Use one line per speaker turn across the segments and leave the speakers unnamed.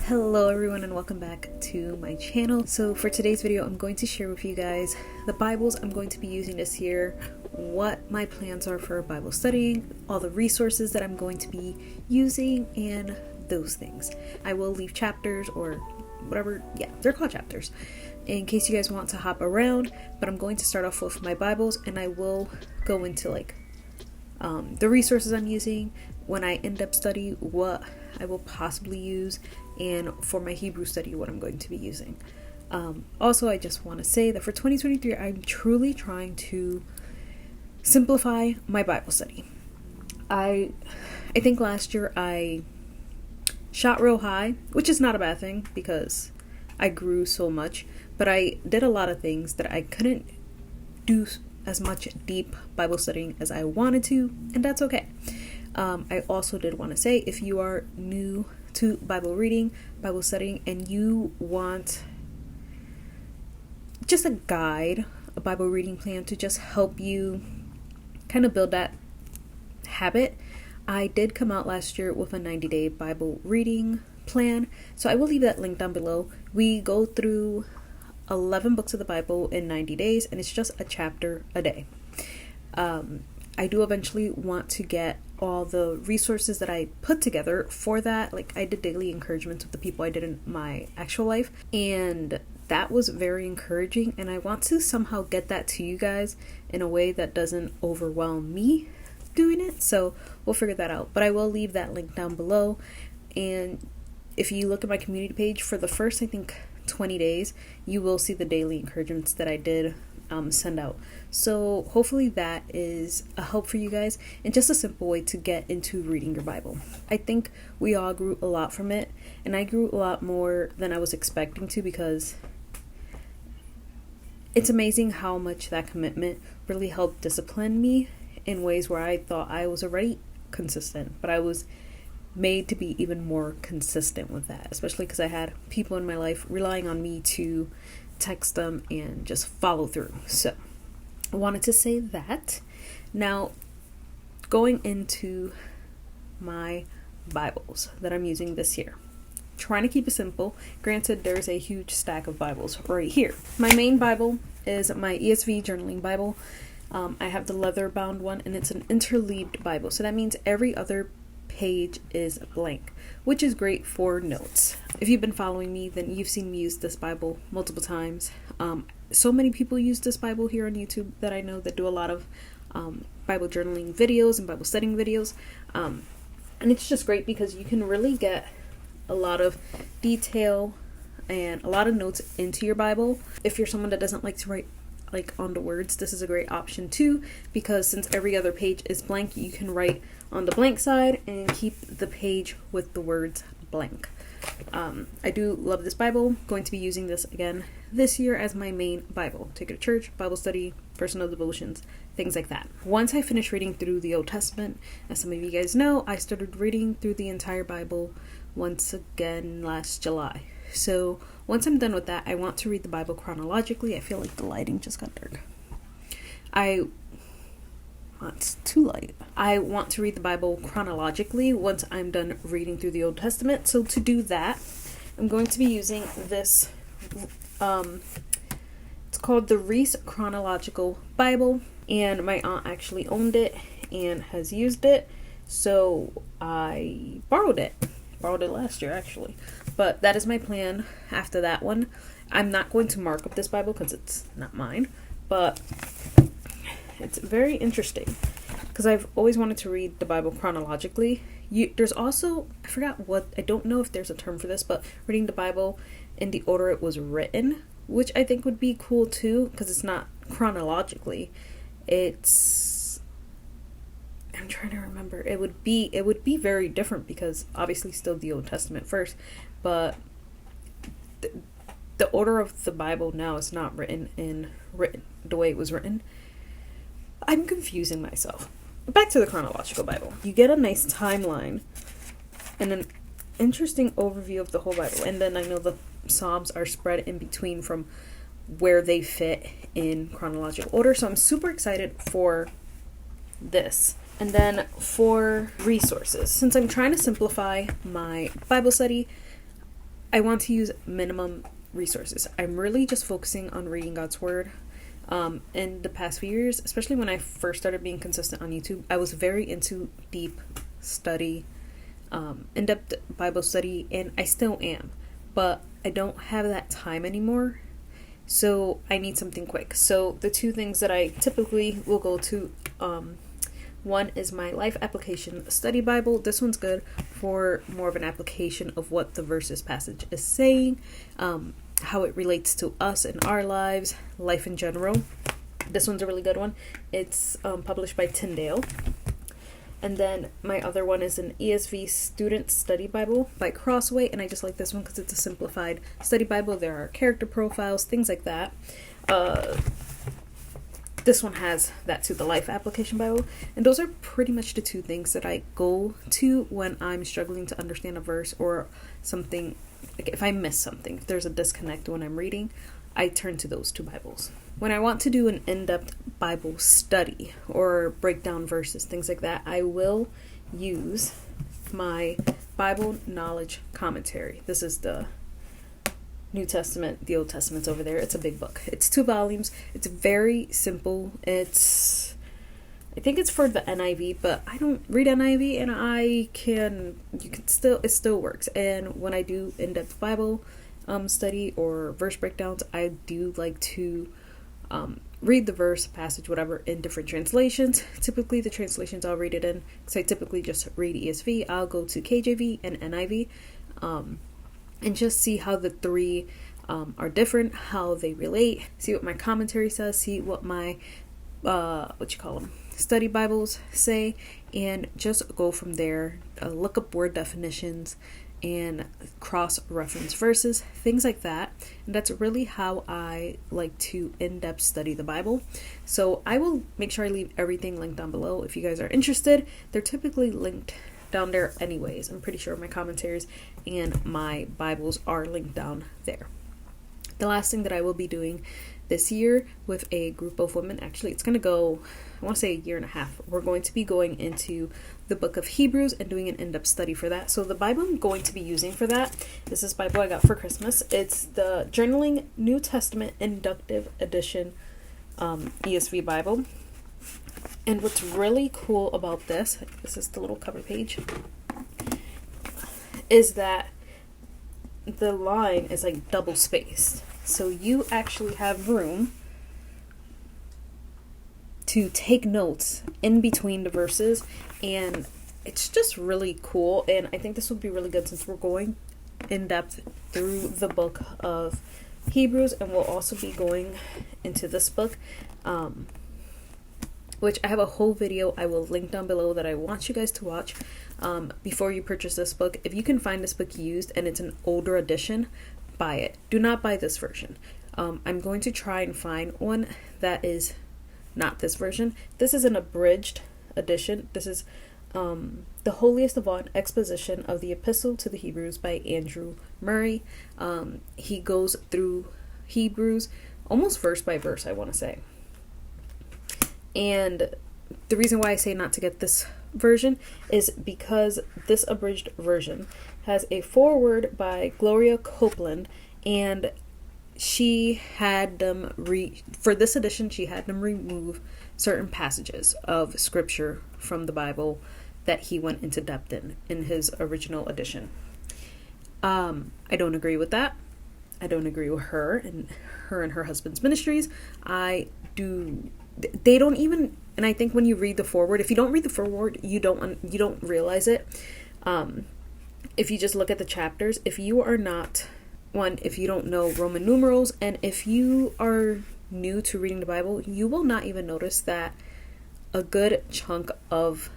Hello everyone and welcome back to my channel. So for today's video, I'm going to share with you guys the Bibles I'm going to be using this year, what my plans are for Bible studying, all the resources that I'm going to be using, and those things. I will leave chapters or whatever, yeah, they're called chapters, in case you guys want to hop around, but I'm going to start off with my Bibles and I will go into the resources I'm using when I end up study, what I will possibly use, and for my Hebrew study, what I'm going to be using. Also, I just want to say that for 2023, I'm truly trying to simplify my Bible study. I think last year I shot real high, which is not a bad thing because I grew so much, but I did a lot of things that I couldn't do as much deep Bible studying as I wanted to, and that's okay. I also did want to say, if you are new to Bible reading, Bible studying, and you want just a guide, a Bible reading plan to just help you kind of build that habit, I did come out last year with a 90-day Bible reading plan, so I will leave that link down below. We go through 11 books of the Bible in 90 days, and it's just a chapter a day. I do eventually want to get all the resources that I put together for that. Like, I did daily encouragements with the people I did in my actual life, and that was very encouraging, and I want to somehow get that to you guys in a way that doesn't overwhelm me doing it, so we'll figure that out. But I will leave that link down below, and if you look at my community page, for the first, I think, 20 days, you will see the daily encouragements that I did send out. So hopefully that is a help for you guys and just a simple way to get into reading your Bible. I think we all grew a lot from it, and I grew a lot more than I was expecting to, because it's amazing how much that commitment really helped discipline me in ways where I thought I was already consistent, but I was made to be even more consistent with that, especially because I had people in my life relying on me to text them and just follow through. So I wanted to say that. Now, going into my Bibles that I'm using this year, trying to keep it simple. Granted, there's a huge stack of Bibles right here. My main Bible is my ESV journaling Bible. I have the leather bound one, and it's an interleaved Bible, so that means every other page is blank, which is great for notes. If you've been following me, then you've seen me use this Bible multiple times. So many people use this Bible here on YouTube that I know that do a lot of Bible journaling videos and Bible studying videos, and it's just great because you can really get a lot of detail and a lot of notes into your Bible. If you're someone that doesn't like to write on the words, this is a great option too, because since every other page is blank, you can write on the blank side and keep the page with the words blank. I do love this Bible. Going to be using this again this year as my main Bible. Take it to church, Bible study, personal devotions, things like that. Once I finish reading through the Old Testament, as some of you guys know, I started reading through the entire Bible once again last July. So once I'm done with that, I want to read the Bible chronologically. I feel like the lighting just got dark. It's too light. I want to read the Bible chronologically once I'm done reading through the Old Testament. So to do that, I'm going to be using this, it's called the Reese Chronological Bible, and my aunt actually owned it and has used it, so I borrowed it last year actually. But that is my plan after that one. I'm not going to mark up this Bible because it's not mine, but it's very interesting because I've always wanted to read the Bible chronologically. There's also, I don't know if there's a term for this, but reading the Bible in the order it was written, which I think would be cool too, because it's not chronologically. I'm trying to remember. It would be very different because obviously still the Old Testament first, but the order of the Bible now is not written the way it was written. I'm confusing myself. Back to the chronological Bible. You get a nice timeline and an interesting overview of the whole Bible, and then I know the Psalms are spread in between from where they fit in chronological order, so I'm super excited for this. And then for resources, since I'm trying to simplify my Bible study, I want to use minimum resources. I'm really just focusing on reading God's word. In the past few years, especially when I first started being consistent on YouTube, I was very into deep study, in-depth Bible study, and I still am, but I don't have that time anymore, so I need something quick. So the two things that I typically will go to, one is my Life Application Study Bible. This one's good for more of an application of what the verses passage is saying, how it relates to us in our lives, life in general. This one's a really good one. It's published by Tyndale. And then my other one is an ESV Student Study Bible by Crossway, and I just like this one because it's a simplified study Bible. There are character profiles, things like that. This one has that too, the Life Application Bible. And those are pretty much the two things that I go to when I'm struggling to understand a verse or something. Like if I miss something, if there's a disconnect when I'm reading, I turn to those two Bibles. When I want to do an in-depth Bible study or break down verses, things like that, I will use my Bible Knowledge Commentary. This is the New Testament, the Old Testament's over there. It's a big book. It's 2 volumes. It's very simple. I think it's for the NIV, but I don't read NIV, and it still works. And when I do in-depth Bible study or verse breakdowns, I do like to read the verse, passage, whatever, in different translations. Typically, the translations I'll read it in, because I typically just read ESV, I'll go to KJV and NIV, and just see how the three are different, how they relate, see what my commentary says, see what my, study Bibles say, and just go from there. Look up word definitions and cross-reference verses, things like that. And that's really how I like to in-depth study the Bible. So I will make sure I leave everything linked down below if you guys are interested. They're typically linked down there anyways. I'm pretty sure my commentaries and my Bibles are linked down there. The last thing that I will be doing this year with a group of women, actually it's going to go, I want to say a year and a half. We're going to be going into the book of Hebrews and doing an in-depth study for that. So the Bible I'm going to be using for that is this Bible I got for Christmas. It's the Journaling New Testament Inductive Edition ESV Bible. And what's really cool about this is the little cover page, is that the line is like double spaced. So you actually have room to take notes in between the verses, and it's just really cool. And I think this would be really good since we're going in depth through the book of Hebrews, and we'll also be going into this book, which I have a whole video I will link down below that I want you guys to watch before you purchase this book. If you can find this book used and it's an older edition, buy it. Do not buy this version. I'm going to try and find one that is not this version. This is an abridged edition. This is The Holiest of All, an exposition of the Epistle to the Hebrews by Andrew Murray. He goes through Hebrews almost verse by verse, I want to say. And the reason why I say not to get this version is because this abridged version has a foreword by Gloria Copeland, and she had them for this edition, she had them remove certain passages of scripture from the Bible that he went into depth in his original edition. I don't agree with that. I don't agree with her and her husband's ministries. They don't even, and I think when you read the foreword, if you don't read the foreword, you don't realize it. If you just look at the chapters, if you don't know Roman numerals, and if you are new to reading the Bible, you will not even notice that a good chunk of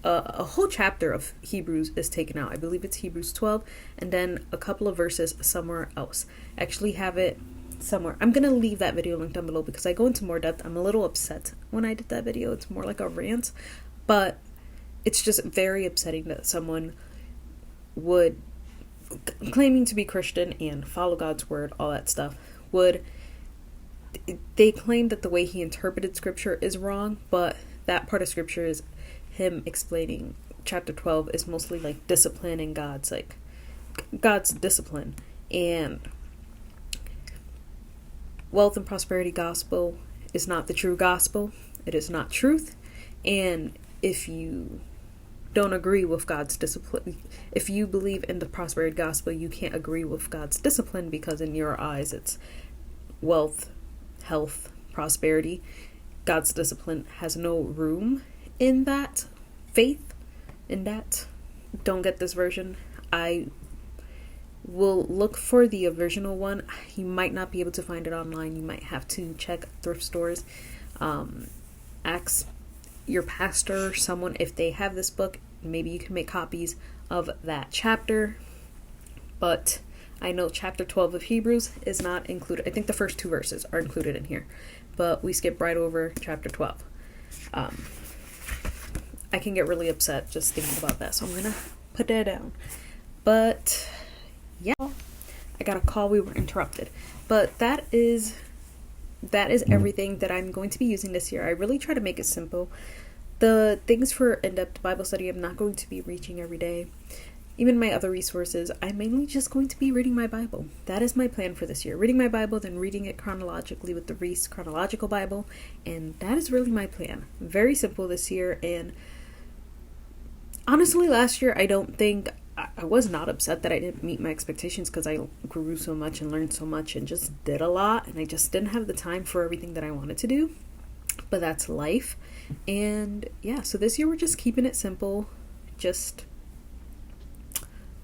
a whole chapter of Hebrews is taken out. I believe it's Hebrews 12, and then a couple of verses somewhere else. I actually have it somewhere. I'm gonna leave that video linked down below because I go into more depth. I'm a little upset when I did that video. It's more like a rant, but it's just very upsetting that someone would, claiming to be Christian and follow God's word, all that stuff, they claim that the way he interpreted scripture is wrong, but that part of scripture is him explaining chapter 12 is mostly like discipline and God's discipline. And wealth and prosperity gospel is not the true gospel. It is not truth. And if you don't agree with God's discipline, if you believe in the prosperity gospel, you can't agree with God's discipline, because in your eyes it's wealth, health, prosperity. God's discipline has no room in that faith, in that. Don't get this version. I will look for the original one. You might not be able to find it online. You might have to check thrift stores. Ask your pastor or someone if they have this book. Maybe you can make copies of that chapter. But I know chapter 12 of Hebrews is not included. I think the first 2 verses are included in here, but we skip right over chapter 12. I can get really upset just thinking about that, so I'm gonna put that down. But yeah, I got a call. We were interrupted. But that is everything that I'm going to be using this year. I really try to make it simple. The things for in-depth Bible study, I'm not going to be reaching every day. Even my other resources, I'm mainly just going to be reading my Bible. That is my plan for this year. Reading my Bible, then reading it chronologically with the Reese Chronological Bible. And that is really my plan. Very simple this year. And honestly, last year, I was not upset that I didn't meet my expectations, because I grew so much and learned so much and just did a lot. And I just didn't have the time for everything that I wanted to do. But that's life. And yeah, so this year we're just keeping it simple. Just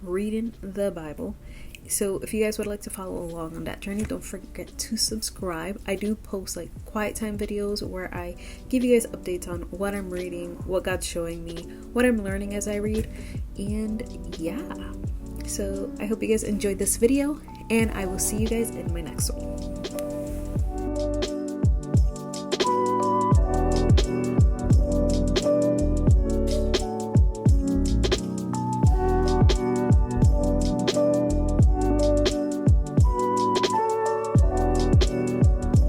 reading the Bible. So if you guys would like to follow along on that journey, don't forget to subscribe. I do post like quiet time videos where I give you guys updates on what I'm reading, what God's showing me, what I'm learning as I read. And yeah, so I hope you guys enjoyed this video, and I will see you guys in my next one.